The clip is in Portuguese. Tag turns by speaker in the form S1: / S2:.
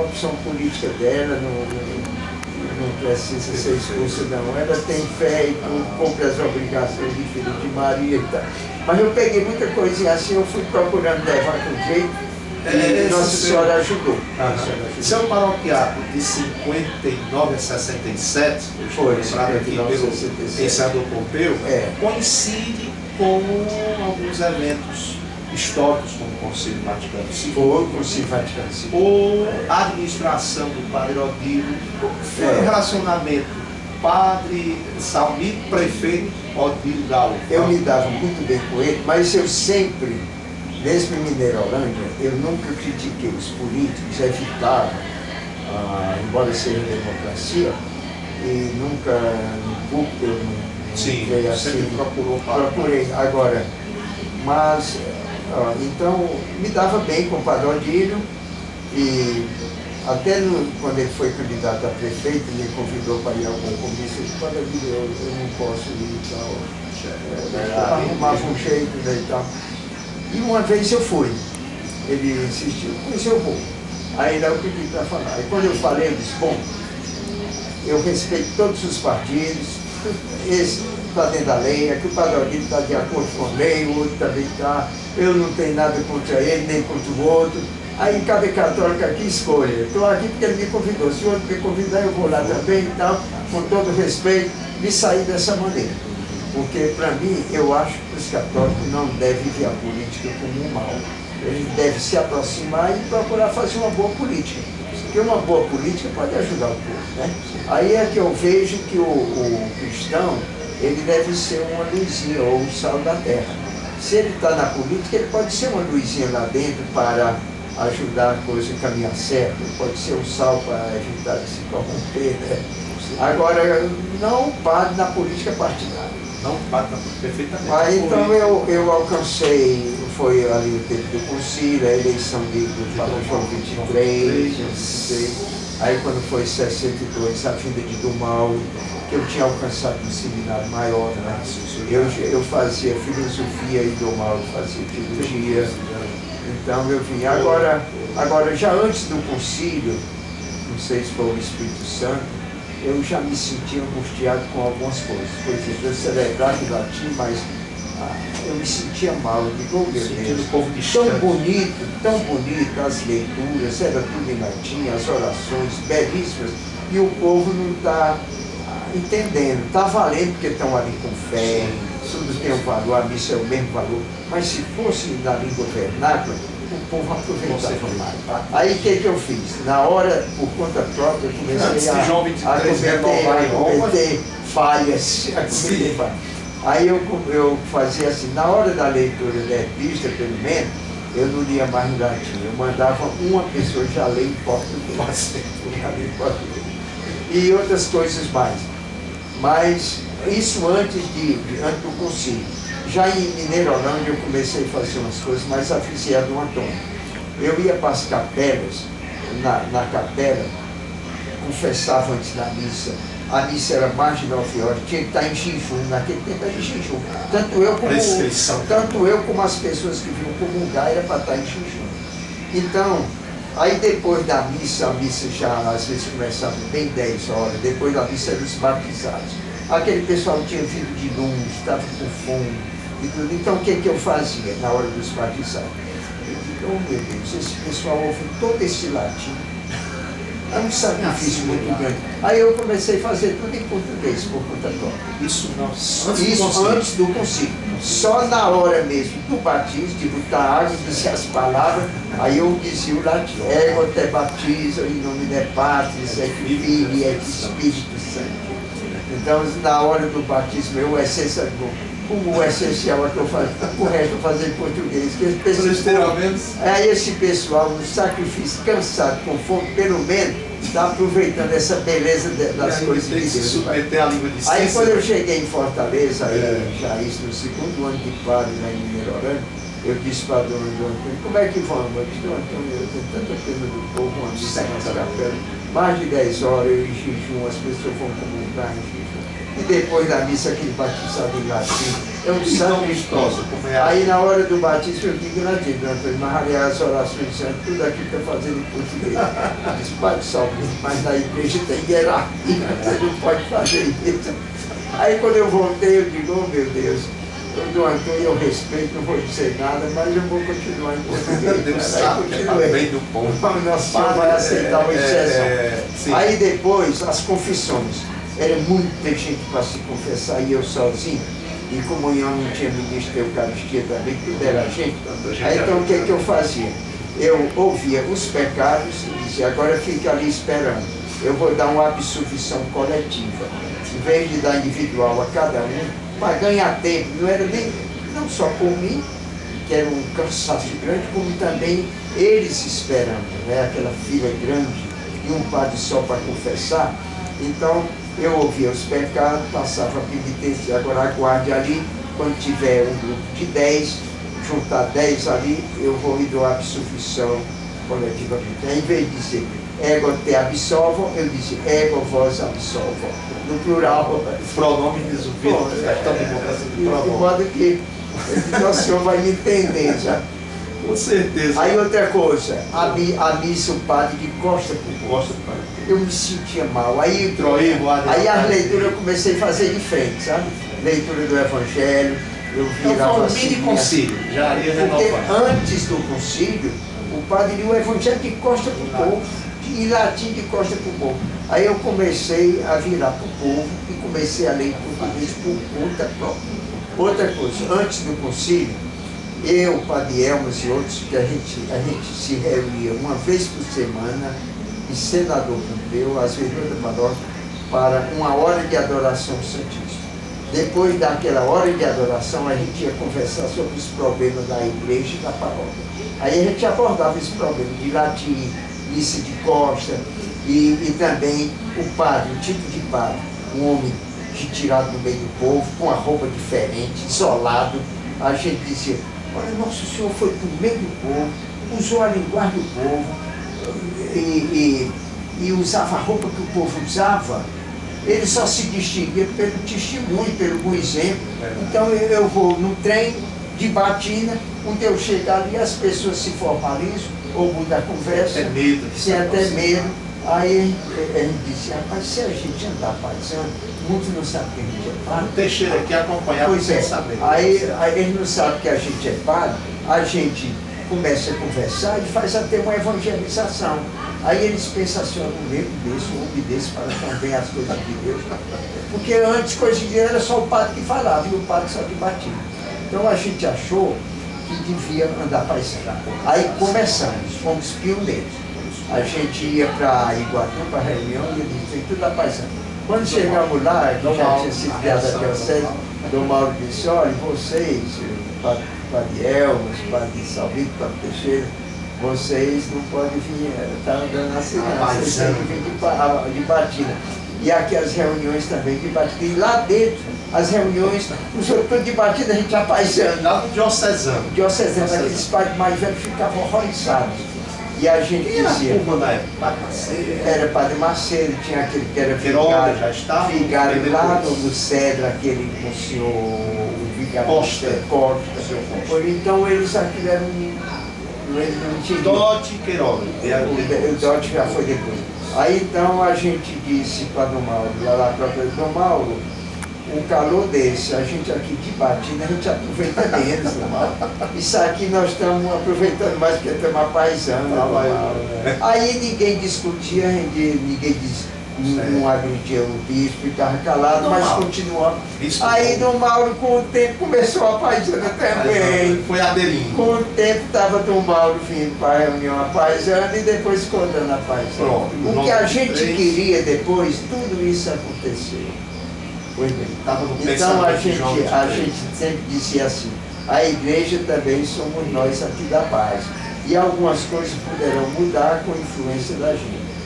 S1: opção política dela, não precisa ser expulsa não. Ela tem fé e cumpre as obrigações de filho de Maria e tal. Mas eu peguei muita coisinha assim, eu fui procurando levar com jeito. E Nossa Senhora ajudou.
S2: Seu paroquiato de 59 a 67,
S1: foi
S2: lembrado aqui pelo senador Pompeu, coincide com alguns eventos históricos, como o Concílio Vaticano II.
S1: Foi o Concílio Vaticano II.
S2: Ou a administração do Padre Odilo. Foi o relacionamento Padre Salmito, prefeito Odilo Galo.
S1: Eu me dava muito bem com ele, mas eu sempre, mesmo em Mineirolândia, eu nunca critiquei os políticos, evitava, embora seja democracia, e nunca no público eu não veio assim, procurei. Agora, mas, então, me dava bem com o Padre Odilo, e até quando ele foi candidato a prefeito, me convidou para ir a algum comício. Eu disse, Padre Odilo, eu não posso ir e tal. Arrumava um jeito, né, e tal. E uma vez eu fui, ele insistiu, pois eu vou. Aí eu pedi para falar. E quando eu falei, eu disse, bom, eu respeito todos os partidos, esse está dentro da lei, aqui o Padre Odilo está de acordo com a lei, o outro também está, eu não tenho nada contra ele, nem contra o outro. Aí cada católico aqui escolhe. Estou aqui porque ele me convidou, se o outro me convidar eu vou lá também e tal, com todo respeito, me sair dessa maneira. Porque, para mim, eu acho que os católicos não devem ver a política como um mal. Eles devem se aproximar e procurar fazer uma boa política. Porque uma boa política pode ajudar o povo, né? Aí é que eu vejo que o cristão, ele deve ser uma luzinha ou um sal da terra. Se ele está na política, ele pode ser uma luzinha lá dentro para ajudar a coisa a caminhar certo. Pode ser um sal para evitar de se corromper, né? Agora, não pare na política partidária.
S2: Não bate perfeitamente.
S1: Então eu alcancei, foi ali o tempo do concílio, a eleição do Papa João 23, aí quando foi 62, a vinda de Dom Mauro, que eu tinha alcançado um seminário maior, né? Eu fazia filosofia e Dom Mauro fazia teologia, então eu vim. Agora já antes do concílio, não sei se foi o Espírito Santo, eu já me sentia angustiado com algumas coisas. Por exemplo, eu celebrava o latim, mas eu me sentia mal. Eu digo, oh, meu Deus, tão bonito as leituras, era tudo em latim, as orações belíssimas, e o povo não está entendendo. Está valendo porque estão ali com fé, tudo tem um valor, a missa é o mesmo valor, mas se fosse na língua vernácula, o povo aproveitava mais. Aí o que eu fiz? Na hora, por conta própria, eu comecei a cometer falhas. Aí eu fazia assim, na hora da leitura da epístola, pelo menos, eu não lia mais em latim. Eu mandava uma pessoa já ler em português. E outras coisas mais. Mas isso antes do concílio. Já em Mineirolândia eu comecei a fazer umas coisas mais aficiadas do Antônio. Eu ia para as capelas, na capela, confessava antes da missa. A missa era mais de 9 horas, tinha que estar em jejum, naquele tempo era de jejum. Tanto eu como as pessoas que vinham comungar era para estar em jejum. Então, aí depois da missa, a missa já às vezes começava bem 10 horas, depois da missa eram os batizados. Aquele pessoal tinha vindo de longe, estava com fome e tudo. Então o que eu fazia na hora dos batizados? Eu digo, oh meu Deus, esse pessoal ouve todo esse latim. É um sacrifício muito grande. Aí eu comecei a fazer tudo em português, por conta própria.
S2: Isso
S1: antes do concílio. Só na hora mesmo do batismo, de botar água, dizer as palavras, aí eu dizia o latim. Ego te batizo, em nome de Patris, et Filii, et Espírito Santo. Então, na hora do batismo, o essencial é que eu faço, o resto eu fazia em português. Aí esse pessoal, no sacrifício, cansado, com fome, pelo menos, está aproveitando essa beleza das coisas de Deus. Aí quando eu cheguei em Fortaleza, já isso no segundo ano de padre lá em Mineirolândia, eu disse para a dona do Antônio, como é que vamos? Eu disse, Antônio, eu tenho tanta pena do povo, uma missa na nossa capela, mais de 10 horas eu em jejum, as pessoas vão comungar em jejum. E depois da missa, aquele batizado em latim. É um santo
S2: amistosa, como é a...
S1: Aí na hora do batismo eu digo na dívida, mas aliás, as orações santas, tudo aquilo que eu fazendo em português. Diz, Padre Salvino, mas na igreja tem hierarquia, você não pode fazer isso. Aí quando eu voltei, eu digo, oh meu Deus, do Antônio eu respeito, não vou dizer nada, mas eu vou continuar em português.
S2: Deus sabe, bem do povo.
S1: Nosso Senhor vai aceitar uma exceção. Aí depois, as confissões. Era muita gente para se confessar e eu sozinho. Em comunhão não tinha ministro da Eucaristia também, tudo era gente. Aí então o que eu fazia? Eu ouvia os pecados e dizia, agora fica ali esperando. Eu vou dar uma absolvição coletiva. Em vez de dar individual a cada um, para ganhar tempo, não era nem, não só por mim, que era um cansaço grande, como também eles esperando, né? Aquela fila grande e um padre só para confessar. Então, eu ouvia os pecados, passava a penitência, agora aguarde ali, quando tiver um grupo de 10, juntar 10 ali, eu vou e dou a absolvição coletivamente. Em vez de dizer, ego te absolvo, eu disse, ego vos absolvo. No plural.
S2: Os pronomes resolvidos, questão de mudança de pronome.
S1: De modo que o senhor vai me entender já.
S2: Com certeza.
S1: Aí outra coisa, a missa, o padre de costa por costa, eu me sentia mal. Aí as leituras eu comecei a fazer de frente, sabe? Leitura do Evangelho, eu virava assim.
S2: Mini concílio, já ia
S1: porque
S2: renovar.
S1: antes do concílio, o padre lia o Evangelho de costa para o povo, em latim de costa para o povo. Aí eu comecei a virar para o povo e comecei a ler em português por conta própria. Outra coisa, antes do concílio, eu, o Padre Elmas e outros, que a gente se reunia uma vez por semana, em Senador Pompeu, às vezes outra paróquia, para uma hora de adoração santíssima. Depois daquela hora de adoração, a gente ia conversar sobre os problemas da igreja e da paróquia. Aí a gente abordava esse problema de latim, missa de costa, e também o padre, o tipo de padre, um homem retirado do meio do povo, com a roupa diferente, isolado. A gente dizia, olha, Nosso Senhor foi para o meio do povo, usou a linguagem do povo e usava a roupa que o povo usava. Ele só se distinguia pelo testemunho, pelo bom exemplo. Então eu vou no trem de Batina, onde eu chegar ali, as pessoas se formalizam, ou mudam a conversa, sem até medo. Aí a gente disse, rapaz, se a gente andar paisano, muitos não sabem que a gente é padre.
S2: O Teixeira aqui acompanhava
S1: pois
S2: sem
S1: é.
S2: saber.
S1: Aí eles não sabem que a gente é padre, a gente começa a conversar e faz até uma evangelização. Aí eles pensam assim, um negro desse, um homem desse, para também as coisas de Deus. Porque antes, coisa de Deus, era só o padre que falava e o padre só que batia. Então a gente achou que devia andar paisano. Aí começamos, fomos pioneiros. A gente ia para Iguatu, para a reunião, e ele disse, tudo a paisano. Quando chegamos lá, que já tinha sido criada a diocese, Dom Mauro disse, olha, vocês, Padre Elmas, Padre Salvino, Padre Teixeira, vocês não podem vir, tá andando na cidade, vocês têm que vir de Batina. E aqui as reuniões também de Batina. E lá dentro, as reuniões, os outros de Batina, a gente ia paisando.
S2: Lá no diocesano.
S1: Diocesano, aqueles padres mais velhos ficavam horrorizados. E a gente dizia...
S2: Quem era na época? Padre Macedo?
S1: Era Padre Macedo, tinha aquele que era
S2: Vigário, já estava?
S1: Vigário lá no Cedro, aquele com o senhor o Vigário
S2: Costa.
S1: Então eles aquilo eram... Eles não tinham...
S2: Dote Queiroga.
S1: O Dote já foi depois. Aí então a gente disse para Dom Mauro, lá para Dom Mauro, um calor desse, a gente aqui de Batina, a gente aproveita menos, Dom Mauro. Isso aqui nós estamos aproveitando mais porque estamos apaisando. Aí ninguém discutia, ninguém não agredia o bispo, ficava calado, mas continuava. Aí Dom Mauro, com o tempo, começou a paisana também.
S2: Foi aderindo.
S1: Com o tempo estava Dom Mauro vindo para a reunião a paisana e depois contando a paisana. O que a gente queria depois, tudo isso aconteceu. Pois bem. Então a gente sempre dizia assim, a igreja também somos nós aqui da paz. E algumas coisas poderão mudar com a influência da gente.